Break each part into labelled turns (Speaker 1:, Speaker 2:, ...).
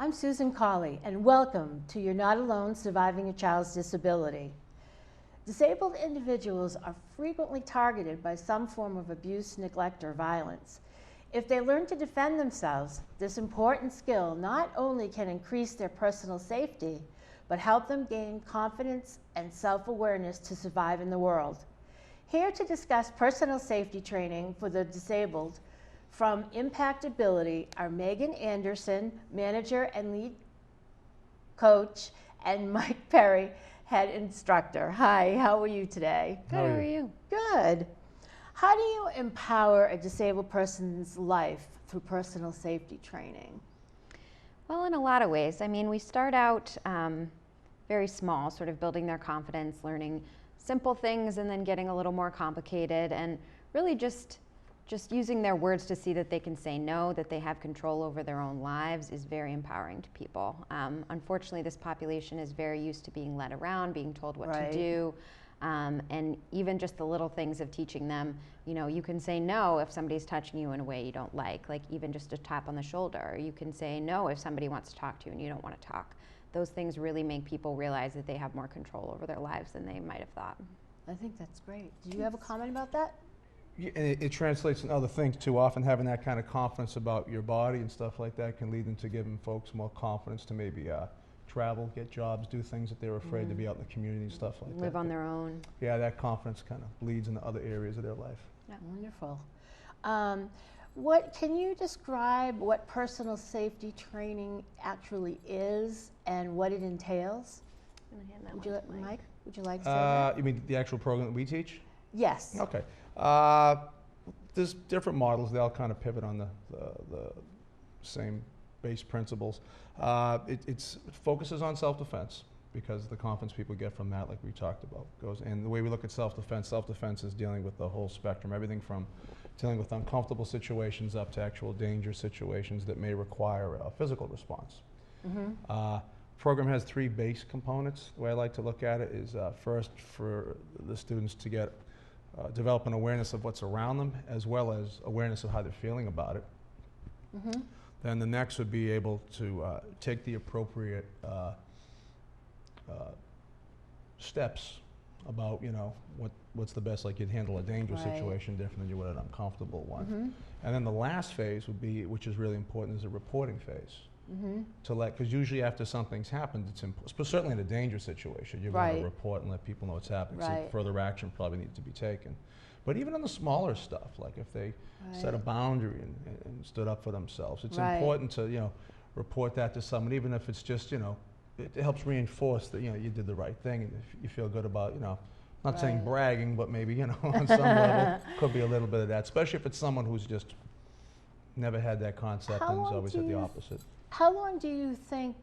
Speaker 1: I'm Susan Colley, and welcome to You're Not Alone Surviving a Child's Disability. Disabled individuals are frequently targeted by some form of abuse, neglect, or violence. If they learn to defend themselves, this important skill not only can increase their personal safety, but help them gain confidence and self-awareness to survive in the world. Here to discuss personal safety training for the disabled from Impactability are Megan Anderson, manager and lead coach, and Mike Perry, head instructor. Hi, how are you today?
Speaker 2: Good, how are you?
Speaker 1: Good. How do you empower a disabled person's life through personal safety training?
Speaker 2: Well, in a lot of ways. I mean, we start out very small, sort of building their confidence, learning simple things, and then getting a little more complicated, and really just using their words to see that they can say no, that they have control over their own lives is very empowering to people. Unfortunately, this population is very used to being led around, being told what to do. And even just the little things of teaching them, you know, you can say no if somebody's touching you in a way you don't like even just a tap on the shoulder. Or you can say no if somebody wants to talk to you and you don't want to talk. Those things really make people realize that they have more control over their lives than they might have thought.
Speaker 1: I think that's great. Do you have a comment about that?
Speaker 3: Yeah, and it translates in other things too. Often having that kind of confidence about your body and stuff like that can lead into giving folks more confidence to maybe travel, get jobs, do things that they're afraid to be out in the community and stuff like that.
Speaker 2: Live on their own.
Speaker 3: Yeah, that confidence kind of bleeds into other areas of their life.
Speaker 2: Yeah.
Speaker 1: Wonderful. Can you describe what personal safety training actually is and what it entails?
Speaker 2: I'm gonna hand that
Speaker 1: Would
Speaker 2: one
Speaker 1: you
Speaker 2: to
Speaker 1: Mike, would you like to say that?
Speaker 3: You mean the actual program that we teach?
Speaker 1: Yes.
Speaker 3: Okay. There's different models. They all kind of pivot on the same base principles. It focuses on self-defense because the confidence people get from that, like we talked about, goes. And the way we look at self-defense is dealing with the whole spectrum, everything from dealing with uncomfortable situations up to actual danger situations that may require a physical response. Program has three base components. The way I like to look at it is first for the students to get develop an awareness of what's around them as well as awareness of how they're feeling about it. Then the next would be able to take the appropriate steps about, you know, what's the best, like you'd handle a dangerous situation different than you would an uncomfortable one. And then the last phase would be, which is really important, is a reporting phase. To let, because usually after something's happened, it's certainly in a dangerous situation, you're going to report and let people know what's happening. So further action probably needs to be taken. But even on the smaller stuff, like if they set a boundary and stood up for themselves, it's important to, you know, report that to someone, even if it's just, you know, it helps reinforce that, you know, you did the right thing and if you feel good about, you know, not saying bragging, but maybe, you know, on some level, could be a little bit of that, especially if it's someone who's just never had that concept and has always had the opposite.
Speaker 1: How long do you think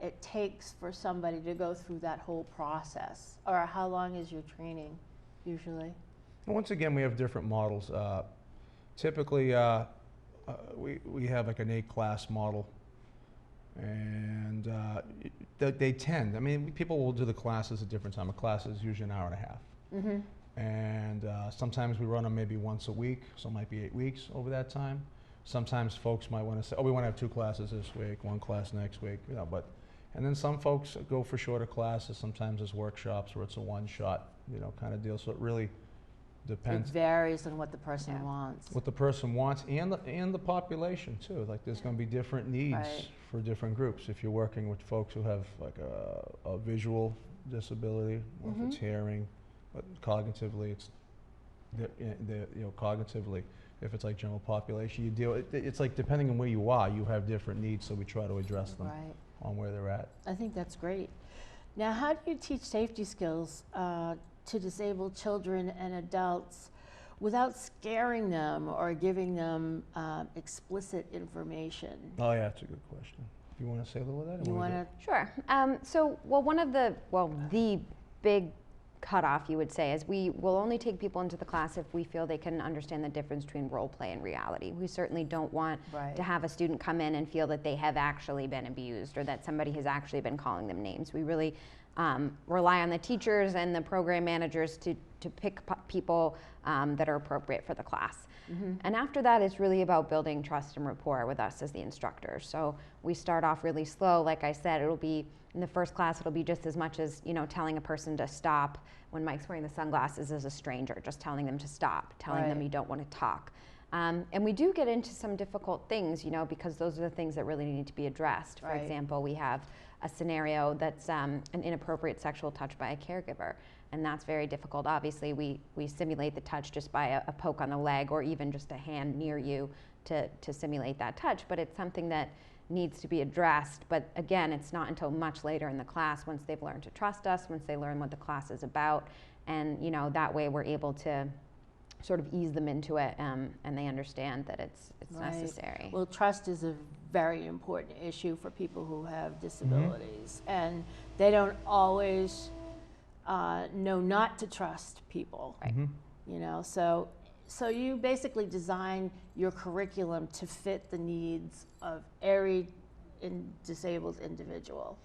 Speaker 1: it takes for somebody to go through that whole process? Or how long is your training usually?
Speaker 3: Once again, we have different models. Typically, we have like an 8-class model. And they tend, I mean, people will do the classes at different times. A class is usually an hour and a half. And sometimes we run them maybe once a week, so it might be 8 weeks over that time. Sometimes folks might want to say, oh, we want to have 2 classes this week, 1 class next week, you know, but, and then some folks go for shorter classes. Sometimes it's workshops where it's a one-shot, you know, kind of deal. So it really depends.
Speaker 1: It varies on what the person wants.
Speaker 3: What the person wants and the population too. Like there's going to be different needs for different groups. If you're working with folks who have like a visual disability, or if it's hearing, but cognitively it's, you know, cognitively, if it's like general population, you deal, it's like depending on where you are, you have different needs, so we try to address them on where they're at.
Speaker 1: I think that's great. Now, how do you teach safety skills to disabled children and adults without scaring them or giving them explicit information?
Speaker 3: Oh yeah, that's a good question. Do you want to say a little of that?
Speaker 1: You want to?
Speaker 2: Sure. So, one of the big cutoff, you would say, is we will only take people into the class if we feel they can understand the difference between role play and reality. We certainly don't want to have a student come in and feel that they have actually been abused or that somebody has actually been calling them names. We really rely on the teachers and the program managers to to pick people that are appropriate for the class. And after that, it's really about building trust and rapport with us as the instructors. So we start off really slow. Like I said, it'll be in the first class, it'll be just as much as, you know, telling a person to stop when Mike's wearing the sunglasses as a stranger, just telling them to stop, telling them you don't want to talk. And we do get into some difficult things, you know, because those are the things that really need to be addressed. For example, we have a scenario that's an inappropriate sexual touch by a caregiver. And that's very difficult. Obviously, we simulate the touch just by a poke on the leg or even just a hand near you to simulate that touch. But it's something that needs to be addressed. But again, it's not until much later in the class, once they've learned to trust us, once they learn what the class is about. And, you know, that way we're able to sort of ease them into it, and they understand that it's necessary.
Speaker 1: Well, trust is a very important issue for people who have disabilities, and they don't always know not to trust people. You know, so you basically design your curriculum to fit the needs of every disabled individual.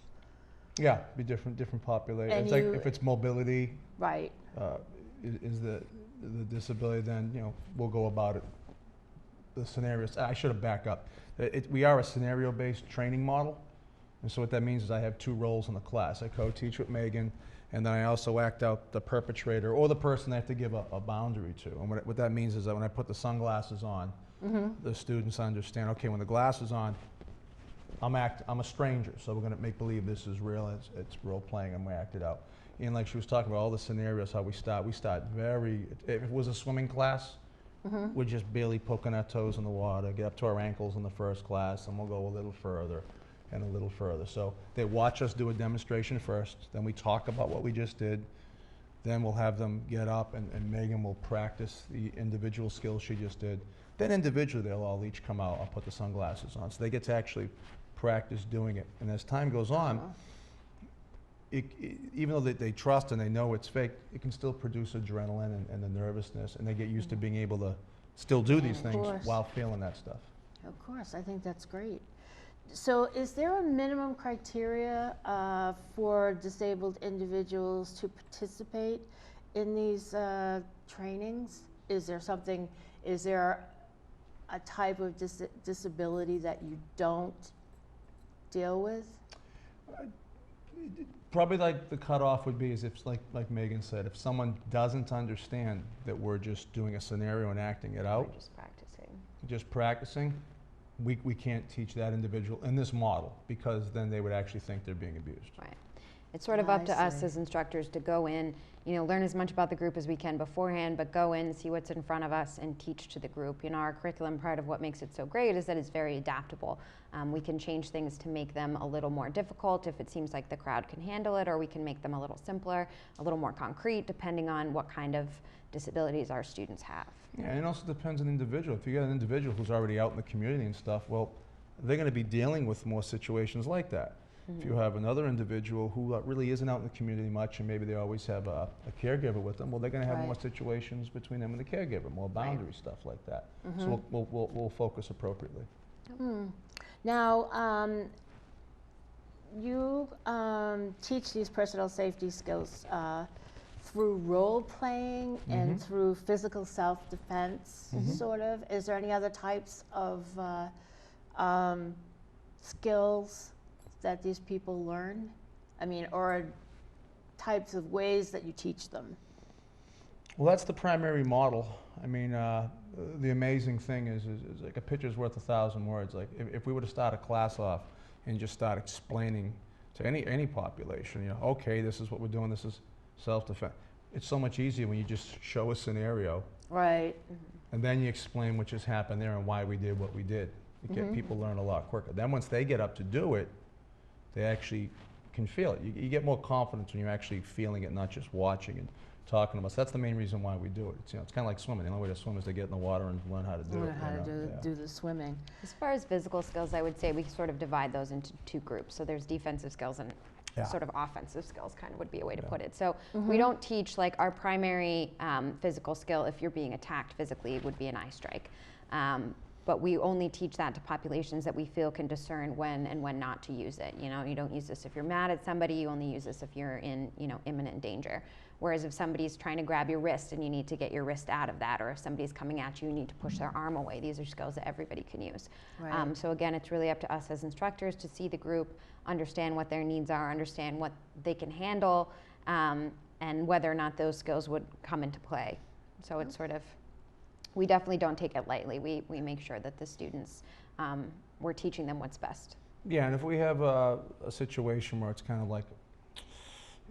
Speaker 3: Yeah, be different population.
Speaker 1: And
Speaker 3: It's like if it's mobility,
Speaker 1: Right.
Speaker 3: is the disability, then, you know, we'll go about it. The scenarios, I should have backed up. We are a scenario-based training model. And so what that means is I have two roles in the class. I co-teach with Megan, and then I also act out the perpetrator or the person I have to give a boundary to. And what that means is that when I put the sunglasses on, the students understand, okay, when the glasses on, I'm a stranger, so we're gonna make believe this is real, it's role playing, and we act it out. And like she was talking about all the scenarios, how we start very, if it was a swimming class, we're just barely poking our toes in the water, get up to our ankles in the first class, and we'll go a little further and a little further. So they watch us do a demonstration first, then we talk about what we just did, then we'll have them get up, and Megan will practice the individual skills she just did. Then individually, they'll all each come out, I'll put the sunglasses on. So they get to actually practice doing it. And as time goes on, even though they trust and they know it's fake, it can still produce adrenaline and the nervousness, and they get used to being able to still do these things while feeling that stuff.
Speaker 1: Of course, I think that's great. So is there a minimum criteria for disabled individuals to participate in these trainings? Is there a type of disability that you don't deal with?
Speaker 3: Probably like the cutoff would be is if, like Megan said, if someone doesn't understand that we're just doing a scenario and acting it out, just practicing, we can't teach that individual in this model, because then they would actually think they're being abused.
Speaker 2: Right. It's sort of up to us as instructors to go in, you know, learn as much about the group as we can beforehand, but go in, see what's in front of us, and teach to the group. You know, our curriculum, part of what makes it so great is that it's very adaptable. We can change things to make them a little more difficult if it seems like the crowd can handle it, or we can make them a little simpler, a little more concrete, depending on what kind of disabilities our students have.
Speaker 3: Yeah, and it also depends on the individual. If you got an individual who's already out in the community and stuff, well, they're going to be dealing with more situations like that. If you have another individual who really isn't out in the community much, and maybe they always have a caregiver with them, well, they're going to have more situations between them and the caregiver, more boundary stuff like that. So we'll focus appropriately.
Speaker 1: Now, you teach these personal safety skills through role playing and through physical self-defense, sort of. Is there any other types of skills that these people learn? I mean, or types of ways that you teach them?
Speaker 3: Well, that's the primary model. I mean, the amazing thing is like a picture's worth 1,000 words. Like if we were to start a class off and just start explaining to any population, you know, okay, this is what we're doing, this is self-defense. It's so much easier when you just show a scenario.
Speaker 1: Right.
Speaker 3: And then you explain what just happened there and why we did what we did. You get people learn a lot quicker. Then once they get up to do it, they actually can feel it. You get more confidence when you're actually feeling it, not just watching and talking to us. That's the main reason why we do it. It's, you know, it's kind of like swimming. The only way to swim is to get in the water and learn how to do it.
Speaker 1: Learn how to do the swimming.
Speaker 2: As far as physical skills, I would say we sort of divide those into two groups. So there's defensive skills and sort of offensive skills, kind of would be a way to put it. So we don't teach, like, our primary physical skill, if you're being attacked physically, would be an eye strike. But we only teach that to populations that we feel can discern when and when not to use it. You know, you don't use this if you're mad at somebody, you only use this if you're in, you know, imminent danger. Whereas if somebody's trying to grab your wrist and you need to get your wrist out of that, or if somebody's coming at you, you need to push their arm away. These are skills that everybody can use.
Speaker 1: Right.
Speaker 2: So again, it's really up to us as instructors to see the group, understand what their needs are, understand what they can handle, and whether or not those skills would come into play. So it's sort of, we definitely don't take it lightly. We make sure that the students, we're teaching them what's best.
Speaker 3: Yeah, and if we have a situation where it's kind of like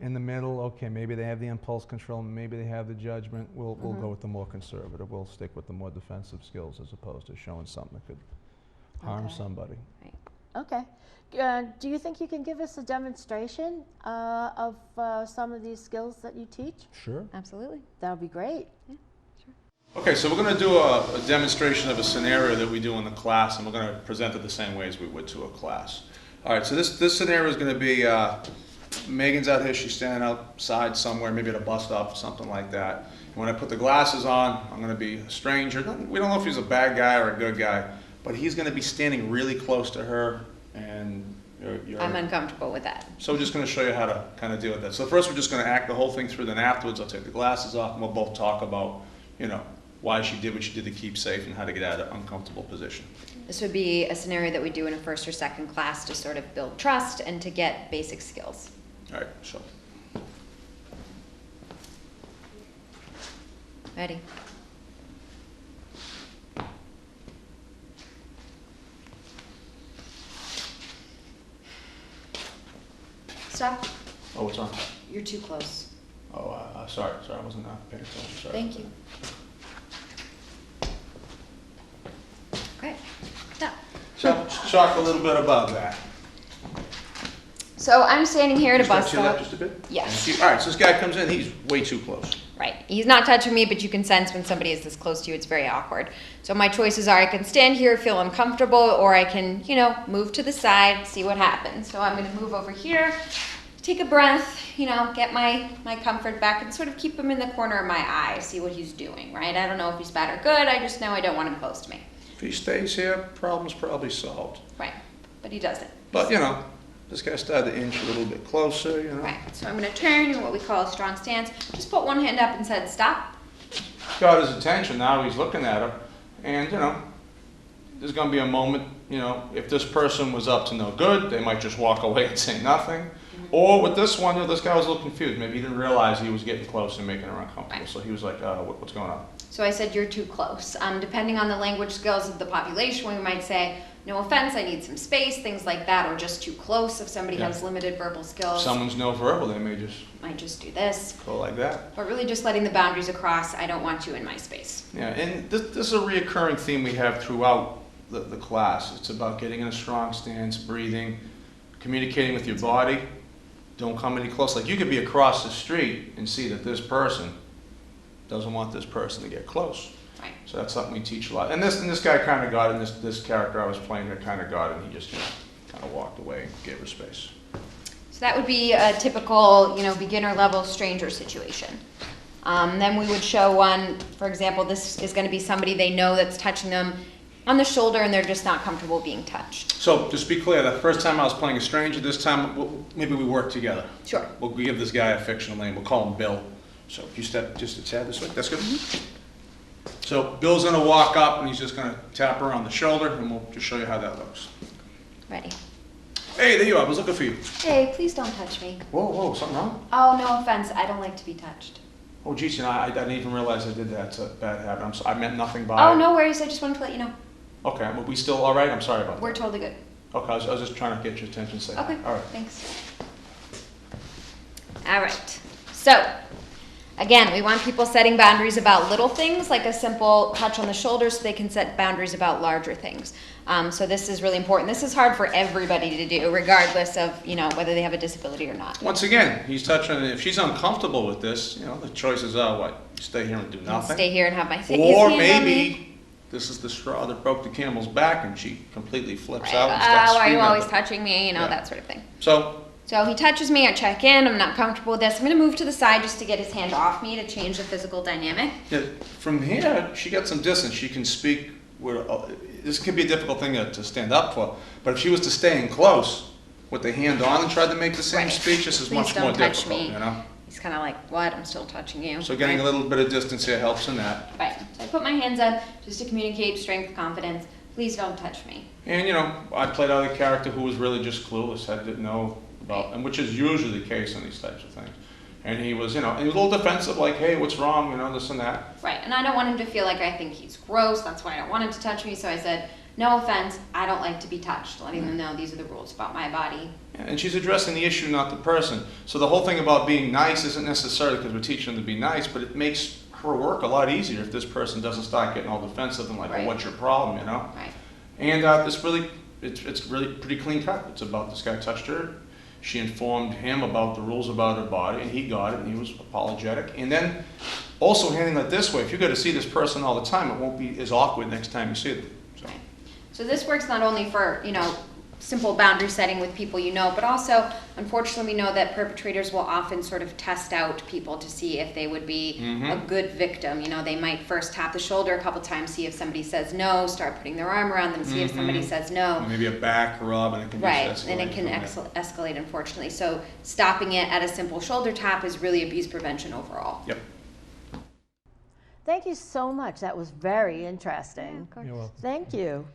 Speaker 3: in the middle, okay, maybe they have the impulse control, maybe they have the judgment, we'll go with the more conservative. We'll stick with the more defensive skills as opposed to showing something that could harm
Speaker 1: Okay.
Speaker 3: somebody.
Speaker 2: Right.
Speaker 1: Okay. Do you think you can give us a demonstration of some of these skills that you teach?
Speaker 3: Sure.
Speaker 2: Absolutely.
Speaker 1: That would be great.
Speaker 4: Okay, so we're going to do a demonstration of a scenario that we do in the class, and we're going to present it the same way as we would to a class. All right, so this scenario is going to be Megan's out here, she's standing outside somewhere, maybe at a bus stop or something like that. And when I put the glasses on, I'm going to be a stranger. We don't know if he's a bad guy or a good guy, but he's going to be standing really close to her, and you're
Speaker 2: I'm uncomfortable with that.
Speaker 4: so we're just going to show you how to kind of deal with that. So first we're just going to act the whole thing through, then afterwards I'll take the glasses off, and we'll both talk about, you know, why she did what she did to keep safe and how to get out of an uncomfortable position.
Speaker 2: This would be a scenario that we do in a first or second class to sort of build trust and to get basic skills.
Speaker 4: All right, so
Speaker 2: Ready? Stop.
Speaker 4: oh, it's on.
Speaker 2: You're too close.
Speaker 4: Oh, sorry, I wasn't paying attention. Sorry.
Speaker 2: Thank you. Okay. Stop.
Speaker 4: So talk a little bit about that.
Speaker 2: So I'm standing here at a bus
Speaker 4: Stretch you that
Speaker 2: stop.
Speaker 4: just a bit?
Speaker 2: Yes.
Speaker 4: Thank you. All right, so this guy comes in, he's way too close.
Speaker 2: Right. He's not touching me, but you can sense when somebody is this close to you, it's very awkward. So my choices are I can stand here, feel uncomfortable, or I can, move to the side, see what happens. So I'm going to move over here, take a breath, get my comfort back and sort of keep him in the corner of my eye, see what he's doing, right? I don't know if he's bad or good. I just know I don't want him close to me.
Speaker 4: If he stays here, problem's probably solved.
Speaker 2: Right. But he doesn't.
Speaker 4: But, this guy started to inch a little bit closer,
Speaker 2: Right. So I'm going to turn in what we call a strong stance. Just put one hand up and said stop.
Speaker 4: Got his attention, now he's looking at her. And, there's going to be a moment, if this person was up to no good, they might just walk away and say nothing. Or with this one, this guy was a little confused. Maybe he didn't realize he was getting close and making her uncomfortable.
Speaker 2: Right.
Speaker 4: So he was like, what's going on?
Speaker 2: So I said, you're too close. Depending on the language skills of the population, we might say, no offense, I need some space, things like that, or just too close if somebody
Speaker 4: Yeah.
Speaker 2: has limited verbal skills.
Speaker 4: If someone's no verbal, they may just
Speaker 2: Might just do this.
Speaker 4: go like that.
Speaker 2: But really just letting the boundaries across, I don't want you in my space.
Speaker 4: Yeah, and this is a reoccurring theme we have throughout the class. It's about getting in a strong stance, breathing, communicating with your body. Don't come any close. Like you could be across the street and see that this person doesn't want this person to get close.
Speaker 2: Right.
Speaker 4: So that's something we teach a lot. And this guy kind of got it, and this character I was playing there kind of got it, and he just kind of walked away and gave her space.
Speaker 2: So that would be a typical, beginner level stranger situation. Then we would show one, for example, this is going to be somebody they know that's touching them on the shoulder and they're just not comfortable being touched.
Speaker 4: So just be clear, the first time I was playing a stranger, this time maybe we work together.
Speaker 2: Sure.
Speaker 4: We'll give this guy a fictional name. We'll call him Bill. So if you step just a tad this way, that's good. So Bill's gonna walk up and he's just gonna tap her on the shoulder and we'll just show you how that looks.
Speaker 2: Ready?
Speaker 4: Hey, there you are, I was looking for you.
Speaker 2: Hey, please don't touch me.
Speaker 4: Whoa, something wrong?
Speaker 2: Oh, no offense. I don't like to be touched.
Speaker 4: Oh, geez, I didn't even realize I did that. It's a bad habit. I meant nothing by it.
Speaker 2: Oh, no worries. I just wanted to let you know.
Speaker 4: Okay, but we still all right? I'm sorry about that.
Speaker 2: We're totally good.
Speaker 4: Okay, I was just trying to get your attention. Say hi.
Speaker 2: Okay,
Speaker 4: All right.
Speaker 2: thanks. All right. So, again, we want people setting boundaries about little things, like a simple touch on the shoulder, so they can set boundaries about larger things. So this is really important. This is hard for everybody to do, regardless of, whether they have a disability or not.
Speaker 4: Once again, he's touching, if she's uncomfortable with this, the choices are what? Stay here and do nothing.
Speaker 2: Stay here and have my his
Speaker 4: Or
Speaker 2: hand on me.
Speaker 4: maybe this is the straw that broke the camel's back and she completely flips
Speaker 2: Right.
Speaker 4: out and starts
Speaker 2: Why are you
Speaker 4: screaming.
Speaker 2: always touching me?
Speaker 4: Yeah.
Speaker 2: That sort of thing.
Speaker 4: So,
Speaker 2: So he touches me, I check in, I'm not comfortable with this. I'm gonna move to the side just to get his hand off me to change the physical dynamic.
Speaker 4: yeah, from here, she got some distance. She can speak where, this could be a difficult thing to stand up for, but if she was to stay in close with the hand on and tried to make the same
Speaker 2: Right.
Speaker 4: speech, this is
Speaker 2: Please
Speaker 4: much more
Speaker 2: don't touch
Speaker 4: difficult,
Speaker 2: me. He's kind of like, what? I'm still touching you.
Speaker 4: So getting a
Speaker 2: right?
Speaker 4: little bit of distance here helps in that.
Speaker 2: Right. So I put my hands up just to communicate strength, confidence. Please don't touch me.
Speaker 4: And I played out a character who was really just clueless, didn't know about, and which is usually the case in these types of things. And he was, he was a little defensive, like, hey, what's wrong, this and that.
Speaker 2: Right. And I don't want him to feel like I think he's gross. That's why I don't want him to touch me. So I said, no offense, I don't like to be touched, letting them know these are the rules about my body.
Speaker 4: And she's addressing the issue, not the person. So the whole thing about being nice isn't necessarily because we're teaching them to be nice, but it makes her work a lot easier if this person doesn't start getting all defensive and like,
Speaker 2: Right.
Speaker 4: well, what's your problem,
Speaker 2: Right.
Speaker 4: And it's really pretty clean cut. It's about this guy touched her. She informed him about the rules about her body, and he got it, and he was apologetic. And then also handling it this way, if you go to see this person all the time, it won't be as awkward next time you see them. So.
Speaker 2: Right. So this works not only for, simple boundary setting with people but also, unfortunately, we know that perpetrators will often sort of test out people to see if they would be a good victim. They might first tap the shoulder a couple times, see if somebody says no, start putting their arm around them, see if somebody says no.
Speaker 4: Maybe a back rub, and it can
Speaker 2: Right,
Speaker 4: just escalate.
Speaker 2: and it can escalate, unfortunately. So stopping it at a simple shoulder tap is really abuse prevention overall.
Speaker 4: Yep.
Speaker 1: Thank you so much. That was very interesting.
Speaker 2: Of course.
Speaker 3: You're welcome.
Speaker 1: Thank you.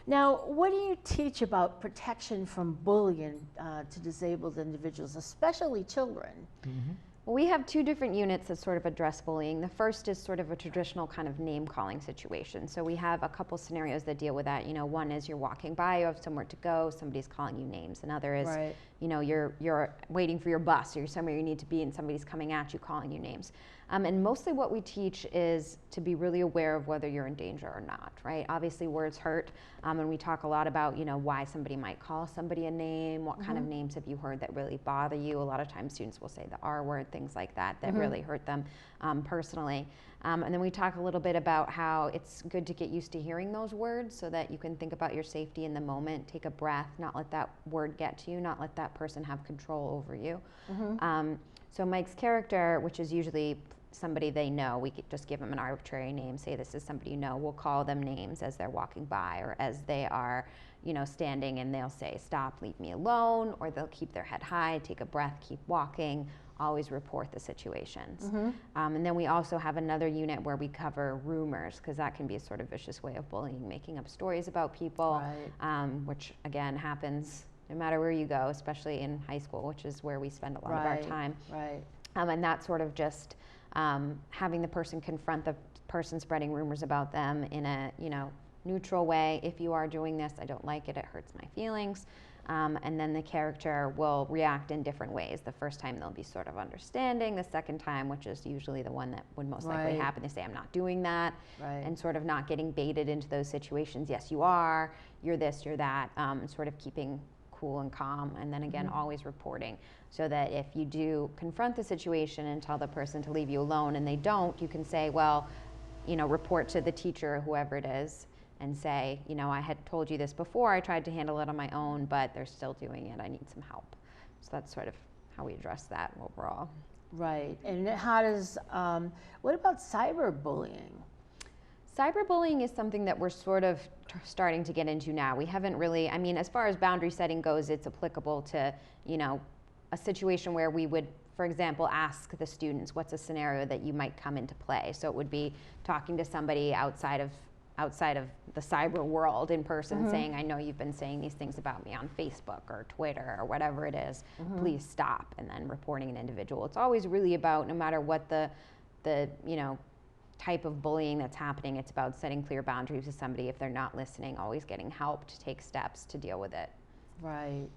Speaker 1: Now, what do you teach about protection from bullying to disabled individuals, especially children?
Speaker 2: Well, we have two different units that sort of address bullying. The first is sort of a traditional kind of name-calling situation. So we have a couple scenarios that deal with that. One is you're walking by, you have somewhere to go, somebody's calling you names. Another is,
Speaker 1: Right.
Speaker 2: You're waiting for your bus, or you're somewhere you need to be, and somebody's coming at you, calling you names. And mostly what we teach is to be really aware of whether you're in danger or not, right? Obviously words hurt, and we talk a lot about, why somebody might call somebody a name, what kind of names have you heard that really bother you. A lot of times students will say the R word, things like that, that really hurt them personally. And then we talk a little bit about how it's good to get used to hearing those words so that you can think about your safety in the moment, take a breath, not let that word get to you, not let that person have control over you. So Mike's character, which is usually somebody they know, we could just give them an arbitrary name, say this is somebody you know, we'll call them names as they're walking by or as they are, standing, and they'll say, stop, leave me alone, or they'll keep their head high, take a breath, keep walking, always report the situations. And then we also have another unit where we cover rumors, because that can be a sort of vicious way of bullying, making up stories about people, which again happens no matter where you go, especially in high school, which is where we spend a lot of our time.
Speaker 1: Right.
Speaker 2: And that's sort of just having the person confront the person spreading rumors about them in a neutral way. If you are doing this, I don't like it, it hurts my feelings. And then the character will react in different ways. The first time they'll be sort of understanding. The second time, which is usually the one that would most likely happen, they say, I'm not doing that. And sort of not getting baited into those situations. Yes, you are. You're this, you're that. And sort of keeping cool and calm. And then again, always reporting. So that if you do confront the situation and tell the person to leave you alone and they don't, you can say, well, report to the teacher or whoever it is, and say, I had told you this before, I tried to handle it on my own, but they're still doing it, I need some help. So that's sort of how we address that overall.
Speaker 1: Right. And how does, what about cyberbullying?
Speaker 2: Cyberbullying is something that we're sort of starting to get into now. We haven't really, as far as boundary setting goes, it's applicable to, a situation where we would, for example, ask the students, what's a scenario that you might come into play? So it would be talking to somebody outside of the cyber world in person, saying, I know you've been saying these things about me on Facebook or Twitter or whatever it is, please stop, and then reporting an individual. It's always really about, no matter what the type of bullying that's happening, it's about setting clear boundaries with somebody. If they're not listening, always getting help to take steps to deal with it.
Speaker 1: Right.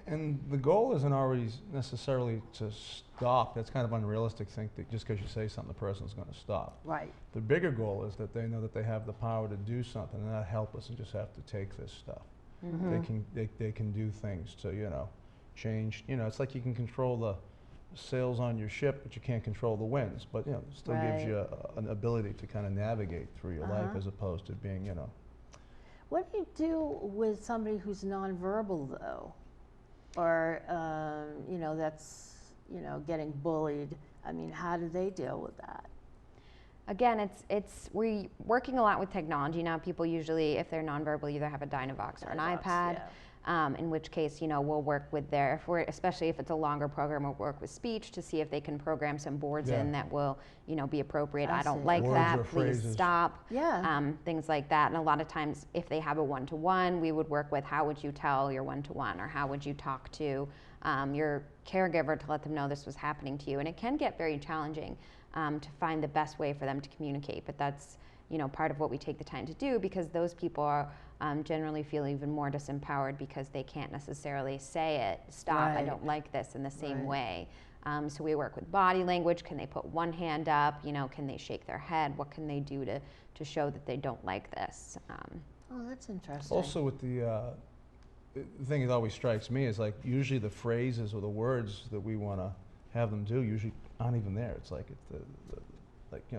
Speaker 3: And the goal isn't always necessarily to stop. That's kind of unrealistic to think that just because you say something, the person's going to stop.
Speaker 1: Right.
Speaker 3: The bigger goal is that they know that they have the power to do something and not helpless and just have to take this stuff. They can do things to, change. It's like you can control the sails on your ship, but you can't control the winds. But, it still gives you an ability to kind of navigate through your life as opposed to being,
Speaker 1: What do you do with somebody who's nonverbal, though? Or, that's, getting bullied. How do they deal with that?
Speaker 2: Again, we're working a lot with technology now. People usually, if they're nonverbal, either have a Dynavox or an
Speaker 1: Dynavox,
Speaker 2: iPad. In which case, we'll work with especially if it's a longer program, we'll work with speech to see if they can program some boards in that will, be appropriate. I don't
Speaker 1: see.
Speaker 2: like
Speaker 3: Words
Speaker 2: that,
Speaker 3: or
Speaker 2: please
Speaker 3: phrases.
Speaker 2: stop.
Speaker 1: Yeah.
Speaker 2: Things like that. And a lot of times, if they have a one-to-one, we would work with how would you tell your one-to-one, or how would you talk to your caregiver to let them know this was happening to you. And it can get very challenging to find the best way for them to communicate, but that's part of what we take the time to do, because those people are generally feel even more disempowered because they can't necessarily say it, stop, I
Speaker 1: Right.
Speaker 2: don't like this, in the same
Speaker 1: Right.
Speaker 2: way. So we work with body language. Can they put one hand up? Can they shake their head? What can they do to show that they don't like this?
Speaker 1: Oh, that's interesting.
Speaker 3: Also with the thing that always strikes me is like usually the phrases or the words that we want to have them do usually aren't even there. It's like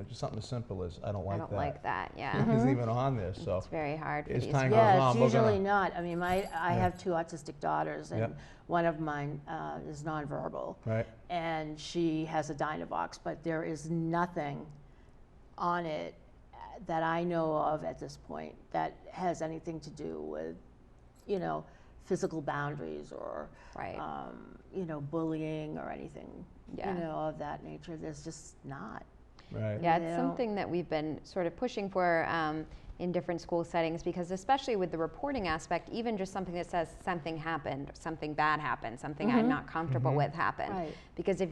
Speaker 3: just something as simple as I don't like
Speaker 2: I don't
Speaker 3: that.
Speaker 2: like that, yeah.
Speaker 3: Isn't even on there. So
Speaker 2: It's very hard for
Speaker 3: as
Speaker 2: these
Speaker 3: time
Speaker 2: people.
Speaker 3: goes
Speaker 1: Yeah,
Speaker 3: on,
Speaker 1: it's
Speaker 3: we're
Speaker 1: usually
Speaker 3: gonna-
Speaker 1: not. I mean, I have 2 autistic daughters, and
Speaker 3: Yep.
Speaker 1: one of mine is nonverbal,
Speaker 3: right.
Speaker 1: and she has a Dynavox, but there is nothing on it that I know of at this point that has anything to do with, physical boundaries or,
Speaker 2: Right.
Speaker 1: bullying or anything,
Speaker 2: Yeah.
Speaker 1: of that nature. There's just not.
Speaker 3: Right.
Speaker 2: Yeah,
Speaker 1: They
Speaker 2: it's
Speaker 1: don't-
Speaker 2: something that we've been sort of pushing for in different school settings, because especially with the reporting aspect, even just something that says something happened, something bad happened, something I'm not comfortable with happened.
Speaker 1: Right.
Speaker 2: Because if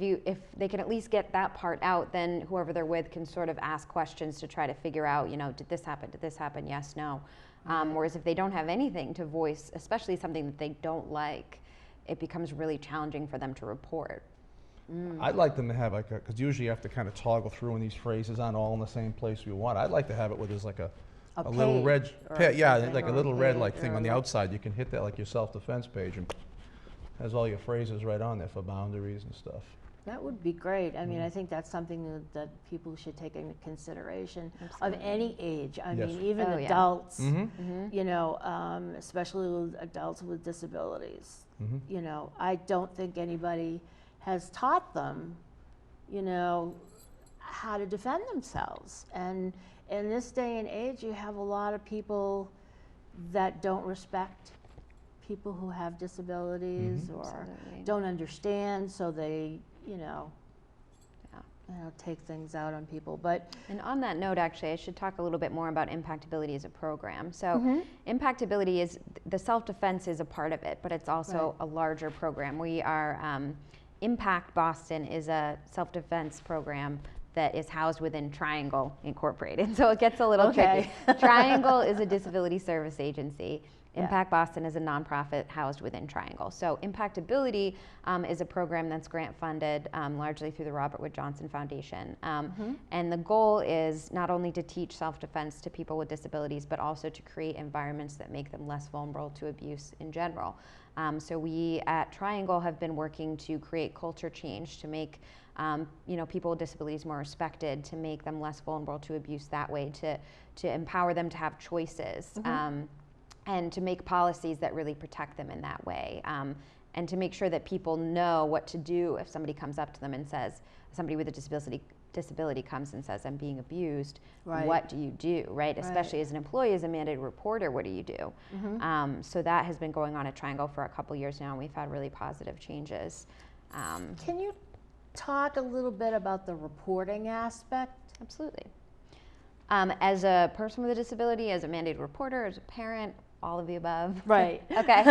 Speaker 2: they can at least get that part out, then whoever they're with can sort of ask questions to try to figure out, did this happen? Did this happen? Yes, no. Whereas if they don't have anything to voice, especially something that they don't like, it becomes really challenging for them to report.
Speaker 3: I'd like them to have because usually you have to kind of toggle through, and these phrases aren't all in the same place we want. I'd like to have it where there's like a little
Speaker 1: page
Speaker 3: red,
Speaker 1: or
Speaker 3: yeah,
Speaker 1: something,
Speaker 3: like a
Speaker 1: or a
Speaker 3: little red
Speaker 1: page
Speaker 3: like thing
Speaker 1: or
Speaker 3: on the
Speaker 1: like-
Speaker 3: outside. You can hit that like your self-defense page, and has all your phrases right on there for boundaries and stuff.
Speaker 1: That would be great. I mean, I think that's something that people should take into consideration of
Speaker 2: Absolutely.
Speaker 1: any age. I
Speaker 3: Yes.
Speaker 1: mean, even
Speaker 2: Oh, yeah.
Speaker 1: adults,
Speaker 3: Mm-hmm.
Speaker 1: especially with adults with disabilities.
Speaker 3: Mm-hmm.
Speaker 1: I don't think anybody has taught them, how to defend themselves. And in this day and age, you have a lot of people that don't respect people who have disabilities or
Speaker 2: Absolutely.
Speaker 1: don't understand, so they,
Speaker 2: Yeah.
Speaker 1: take things out on people. But
Speaker 2: And on that note, actually, I should talk a little bit more about Impactability as a program. So Impactability is, the self-defense is a part of it, but it's also a larger program. We are, Impact Boston is a self-defense program that is housed within Triangle Incorporated. So it gets a little
Speaker 1: Okay.
Speaker 2: tricky. Triangle is a disability service agency.
Speaker 1: Yeah.
Speaker 2: Impact Boston is a nonprofit housed within Triangle. So Impactability is a program that's grant funded largely through the Robert Wood Johnson Foundation. And the goal is not only to teach self-defense to people with disabilities, but also to create environments that make them less vulnerable to abuse in general. So we at Triangle have been working to create culture change, to make people with disabilities more respected, to make them less vulnerable to abuse that way, to empower them to have choices. And to make policies that really protect them in that way, and to make sure that people know what to do if somebody comes up to them and says, somebody with a disability comes and says, I'm being abused,
Speaker 1: Right.
Speaker 2: what do you do, right? Especially as an employee, as a mandated reporter, what do you do? So that has been going on at Triangle for a couple years now, and we've had really positive changes.
Speaker 1: can you talk a little bit about the reporting aspect?
Speaker 2: Absolutely. As a person with a disability, as a mandated reporter, as a parent, all of the above.
Speaker 1: Right.
Speaker 2: Okay.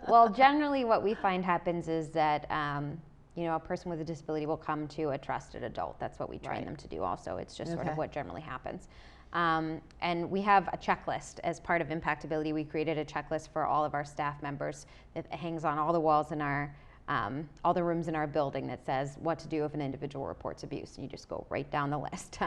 Speaker 2: Well, generally what we find happens is that, a person with a disability will come to a trusted adult. That's what we train
Speaker 1: Right.
Speaker 2: them to do also. It's just sort
Speaker 1: Okay.
Speaker 2: of what generally happens. And we have a checklist as part of Impactability. We created a checklist for all of our staff members that hangs on all the walls in our all the rooms in our building that says what to do if an individual reports abuse. And you just go right down the list.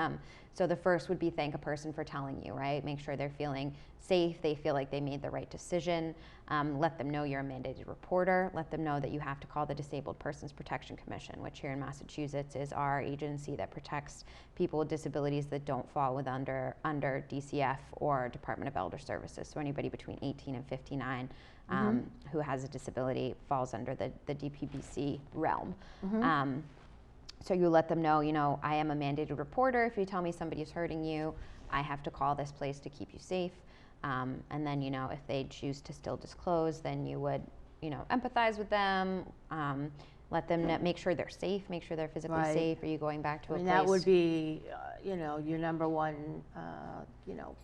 Speaker 2: So the first would be thank a person for telling you, right? Make sure they're feeling safe, they feel like they made the right decision. Let them know you're a mandated reporter. Let them know that you have to call the Disabled Persons Protection Commission, which here in Massachusetts is our agency that protects people with disabilities that don't fall under DCF or Department of Elder Services. So anybody between 18 and 59 who has a disability falls under the DPPC realm. So you let them know, you know, I am a mandated reporter. If you tell me somebody is hurting you, I have to call this place to keep you safe. And then, you know, if they choose to still disclose, then you would, you know, empathize with them, let them make sure they're safe, make sure they're physically
Speaker 1: Right.
Speaker 2: safe. Are you going back to
Speaker 1: I
Speaker 2: a
Speaker 1: mean,
Speaker 2: place?
Speaker 1: that would be, you know, your number one, you know,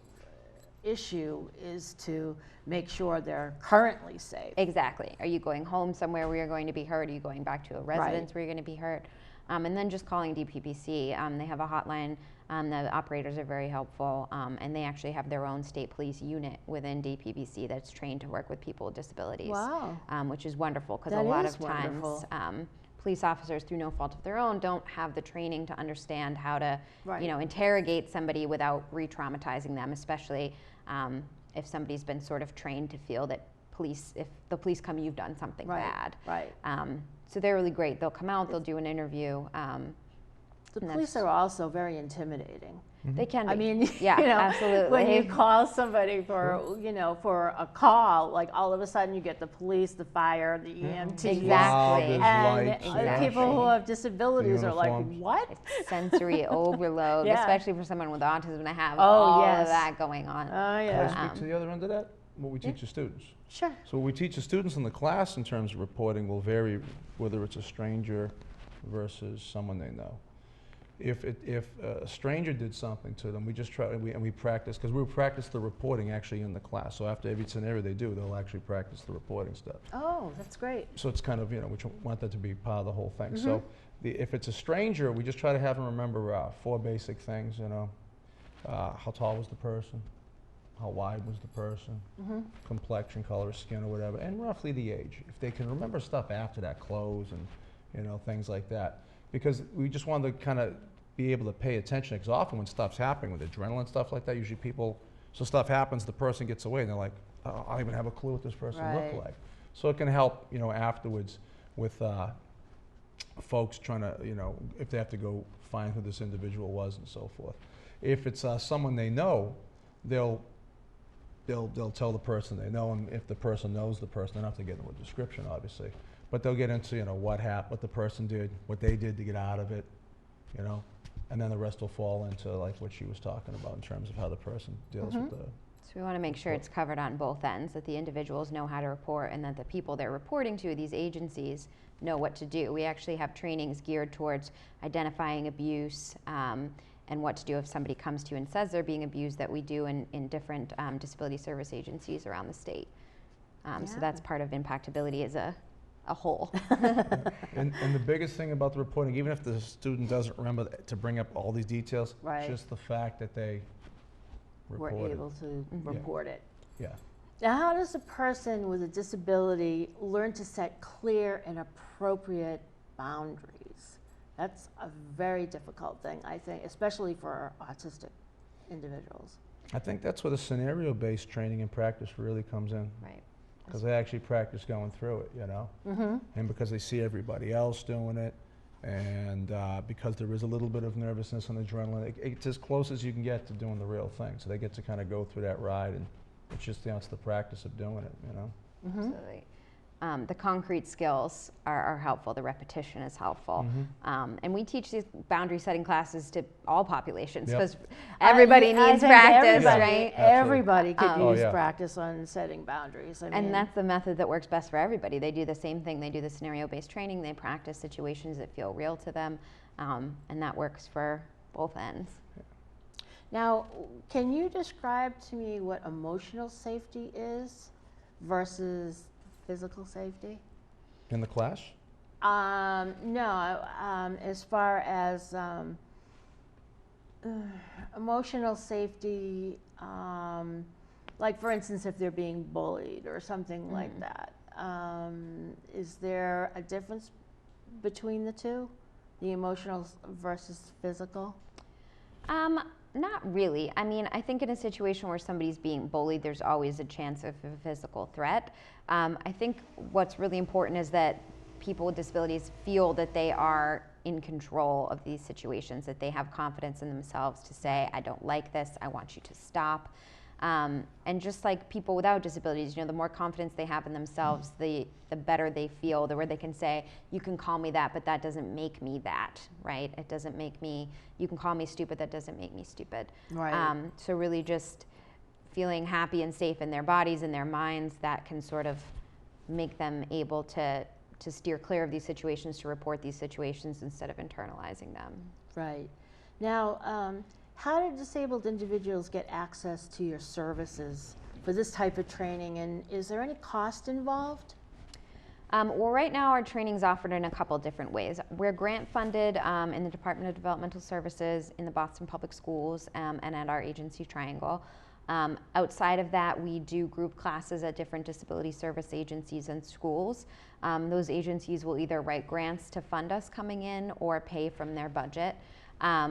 Speaker 1: issue is to make sure they're currently safe.
Speaker 2: Exactly. Are you going home somewhere where you're going to be hurt? Are you going back to a residence where you're going to be hurt? And then just calling DPPC. They have a hotline. The operators are very helpful, and they actually have their own state police unit within DPPC that's trained to work with people with disabilities.
Speaker 1: Wow.
Speaker 2: Which is wonderful because a
Speaker 1: That
Speaker 2: lot
Speaker 1: is
Speaker 2: of times
Speaker 1: wonderful.
Speaker 2: police officers, through no fault of their own, don't have the training to understand how to,
Speaker 1: Right.
Speaker 2: you know, interrogate somebody without re-traumatizing them, especially if somebody's been sort of trained to feel that if the police come, you've done something
Speaker 1: Right,
Speaker 2: bad.
Speaker 1: right.
Speaker 2: So they're really great. They'll come out, they'll do an interview.
Speaker 1: The
Speaker 2: and
Speaker 1: police
Speaker 2: that's-
Speaker 1: are also very intimidating.
Speaker 2: They can be.
Speaker 1: I mean,
Speaker 2: yeah,
Speaker 1: you know,
Speaker 2: absolutely.
Speaker 1: when you call somebody for, you know, for a call, like all of a sudden you get the police, the fire, the EMT.
Speaker 2: Exactly.
Speaker 3: Wow, there's
Speaker 1: And
Speaker 3: lights,
Speaker 1: people who
Speaker 2: Exactly.
Speaker 1: have disabilities are like,
Speaker 3: uniforms.
Speaker 1: what?
Speaker 2: It's sensory overload,
Speaker 1: Yeah.
Speaker 2: especially for someone with autism to have
Speaker 1: Oh,
Speaker 2: all
Speaker 1: yes.
Speaker 2: of that going on.
Speaker 1: Oh,
Speaker 3: Can I
Speaker 1: yeah.
Speaker 3: speak to the other end of that? What we teach the students.
Speaker 1: Sure.
Speaker 3: So what we teach the students in the class in terms of reporting will vary whether it's a stranger versus someone they know. If a stranger did something to them, we just try, and we practice, because we practice the reporting actually in the class. So after every scenario they do, they'll actually practice the reporting stuff.
Speaker 1: Oh, that's great.
Speaker 3: So it's kind of, you know, we want that to be part of the whole thing. So if it's a stranger, we just try to have them remember 4 basic things, you know. How tall was the person? How wide was the person? Complexion, color of skin or whatever, and roughly the age. If they can remember stuff after that, clothes and, you know, things like that. Because we just want to kind of be able to pay attention, because often when stuff's happening with adrenaline, stuff like that, usually so stuff happens, the person gets away, and they're like, oh, I don't even have a clue what this person
Speaker 1: Right.
Speaker 3: looked like. So it can help, you know, afterwards with folks trying to, you know, if they have to go find who this individual was and so forth. If it's someone they know, they'll tell the person they know, and if the person knows the person, they don't have to get into a description, obviously. But they'll get into, you know, what happened, what the person did, what they did to get out of it, you know, and then the rest will fall into like what she was talking about in terms of how the person deals with the.
Speaker 2: So we want to make sure it's covered on both ends, that the individuals know how to report and that the people they're reporting to, these agencies, know what to do. We actually have trainings geared towards identifying abuse and what to do if somebody comes to you and says they're being abused, that we do in different disability service agencies around the state. So
Speaker 1: Yeah.
Speaker 2: that's part of impactability as a whole.
Speaker 3: And the biggest thing about the reporting, even if the student doesn't remember to bring up all these details,
Speaker 1: Right.
Speaker 3: just the fact that they
Speaker 1: We're
Speaker 3: reported.
Speaker 1: able to report it.
Speaker 3: Yeah.
Speaker 1: Now, how does a person with a disability learn to set clear and appropriate boundaries? That's a very difficult thing, I think, especially for autistic individuals.
Speaker 3: I think that's where the scenario-based training and practice really comes in,
Speaker 2: Right.
Speaker 3: because they actually practice going through it, you know? And because they see everybody else doing it, and because there is a little bit of nervousness and adrenaline, it's as close as you can get to doing the real thing. So they get to kind of go through that ride, and it's just, you know, it's the practice of doing it, you know?
Speaker 2: Absolutely. The concrete skills are helpful. The repetition is helpful. And we teach these boundary setting classes to all populations
Speaker 3: Yep.
Speaker 2: because everybody
Speaker 1: I
Speaker 2: needs
Speaker 1: think
Speaker 2: practice,
Speaker 1: everybody,
Speaker 2: right?
Speaker 1: Everybody could
Speaker 3: Oh,
Speaker 1: use
Speaker 3: yeah.
Speaker 1: practice on setting boundaries. I mean,
Speaker 2: And that's the method that works best for everybody. They do the same thing. They do the scenario-based training. They practice situations that feel real to them, and that works for both ends.
Speaker 1: Now, can you describe to me what emotional safety is versus physical safety?
Speaker 3: In the class?
Speaker 1: No, as far as emotional safety, like for instance, if they're being bullied or something like that, is there a difference between the two, the emotional versus physical?
Speaker 2: Not really. I mean, I think in a situation where somebody's being bullied, there's always a chance of a physical threat. I think what's really important is that people with disabilities feel that they are in control of these situations, that they have confidence in themselves to say, I don't like this, I want you to stop. And just like people without disabilities, the more confidence they have in themselves, the better they feel, the where they can say, you can call me that, but that doesn't make me that, right? It doesn't make me, you can call me stupid, that doesn't make me stupid.
Speaker 1: Right.
Speaker 2: So really just feeling happy and safe in their bodies and their minds, that can sort of make them able to steer clear of these situations, to report these situations instead of internalizing them.
Speaker 1: Right. Now, how do disabled individuals get access to your services for this type of training, and is there any cost involved?
Speaker 2: Well, right now our training is offered in a couple different ways. We're grant funded in the Department of Developmental Services, in the Boston Public Schools, and at our agency Triangle. Outside of that, we do group classes at different disability service agencies and schools. Those agencies will either write grants to fund us coming in or pay from their budget.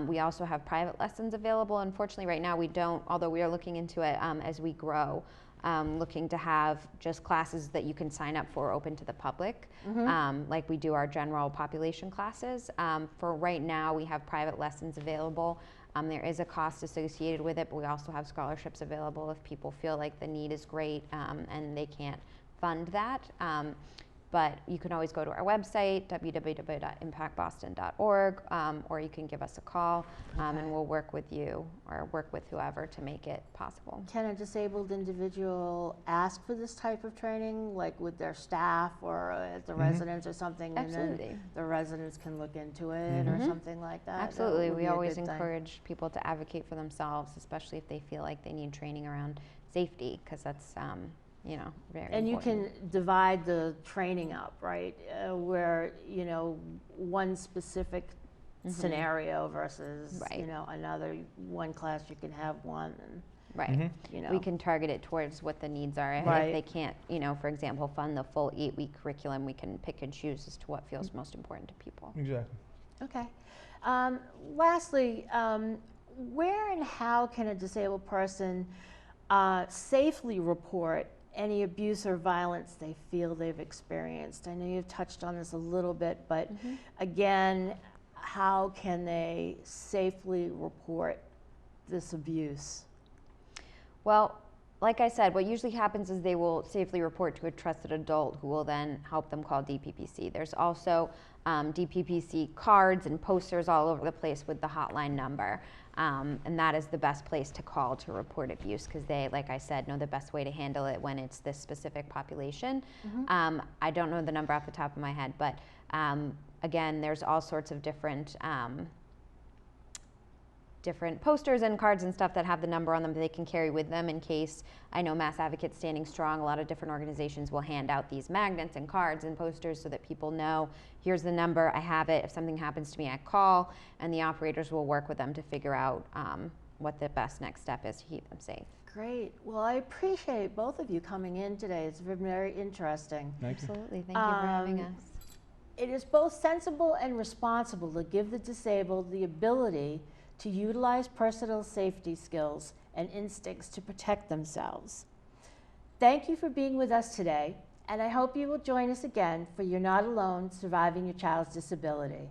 Speaker 2: We also have private lessons available. Unfortunately, right now we don't, although we are looking into it as we grow. Looking to have just classes that you can sign up for open to the public, like we do our general population classes. For right now, we have private lessons available. There is a cost associated with it, but we also have scholarships available if people feel like the need is great and they can't fund that. But you can always go to our website, www.impactboston.org, or you can give us a call, and we'll work with you or work with whoever to make it possible.
Speaker 1: Can a disabled individual ask for this type of training, like with their staff or at the residence or something?
Speaker 2: Absolutely.
Speaker 1: And then the residents can look into it or something like that?
Speaker 2: Absolutely.
Speaker 1: That would
Speaker 2: We
Speaker 1: be a
Speaker 2: always
Speaker 1: good thing.
Speaker 2: encourage people to advocate for themselves, especially if they feel like they need training around safety, because that's very
Speaker 1: And you
Speaker 2: important.
Speaker 1: can divide the training up, right? Where, one specific scenario versus,
Speaker 2: Right.
Speaker 1: Another one class you can have one and,
Speaker 2: Right.
Speaker 1: you know.
Speaker 2: We can target it towards what the needs are.
Speaker 1: Right.
Speaker 2: If they can't, for example, fund the full 8-week curriculum, we can pick and choose as to what feels most important to people.
Speaker 3: Exactly.
Speaker 1: Okay. Lastly, where and how can a disabled person safely report any abuse or violence they feel they've experienced? I know you've touched on this a little bit, but again, how can they safely report this abuse?
Speaker 2: Well, like I said, what usually happens is they will safely report to a trusted adult who will then help them call DPPC. There's also DPPC cards and posters all over the place with the hotline number. And that is the best place to call to report abuse, because they, like I said, know the best way to handle it when it's this specific population. I don't know the number off the top of my head, but again, there's all sorts of different posters and cards and stuff that have the number on them that they can carry with them in case. I know Mass Advocates Standing Strong, a lot of different organizations will hand out these magnets and cards and posters so that people know, here's the number, I have it, if something happens to me I call, and the operators will work with them to figure out what the best next step is to keep them safe.
Speaker 1: Great. Well, I appreciate both of you coming in today. It's been very interesting.
Speaker 3: Thank you.
Speaker 2: Absolutely, thank you for having us.
Speaker 1: It is both sensible and responsible to give the disabled the ability to utilize personal safety skills and instincts to protect themselves. Thank you for being with us today, and I hope you will join us again for You're Not Alone Surviving Your Child's Disability.